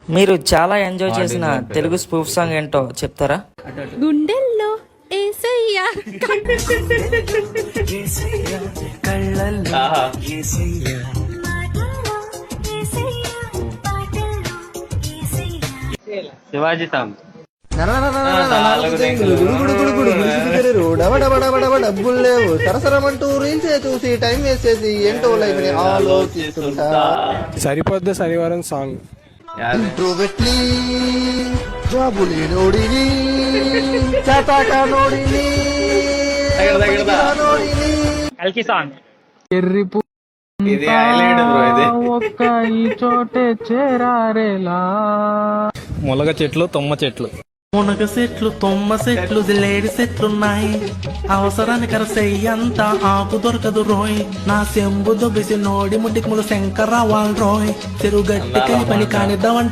మీరు చాలా ఎంజాయ్ చేసిన తెలుగు స్పూఫ్ సాంగ్ ఏంటో చెప్తారా? గుండెల్లో ఏసయ్యా శివాజీ సాంగ్ డబ్బులు లేవు సరసరమంటూ రీల్స్ చూసి టైం వేస్ట్ చేసి ఏంటో లైఫ్ ని ఆలోచిస్తుంటా. సరిపోద్ది శనివారం సాంగ్. ఇంట్రోవర్ట్లీ జాబు లేనోడిని చాతాక నోడిని కల్కి సాంగ్ ఎర్రిపు ఇది హైలైట్ బ్రో. ఇది ఒక్క ఈ చోటే చేరారేలా. మొలగ చెట్లు తొమ్మ చెట్లు మునగ సెట్లు తొమ్మ సెట్లు లేడి సెట్లున్నాయి అవసరానికి కరసెయ్యంతా ఆకు దొరకదు రోయ్ నా సెంబు దొబ్బిసి నోడి ముట్టికి ములు శంకర వాళ్ళ రోయ్ చెరుగట్టి పని కానిద్దామంటే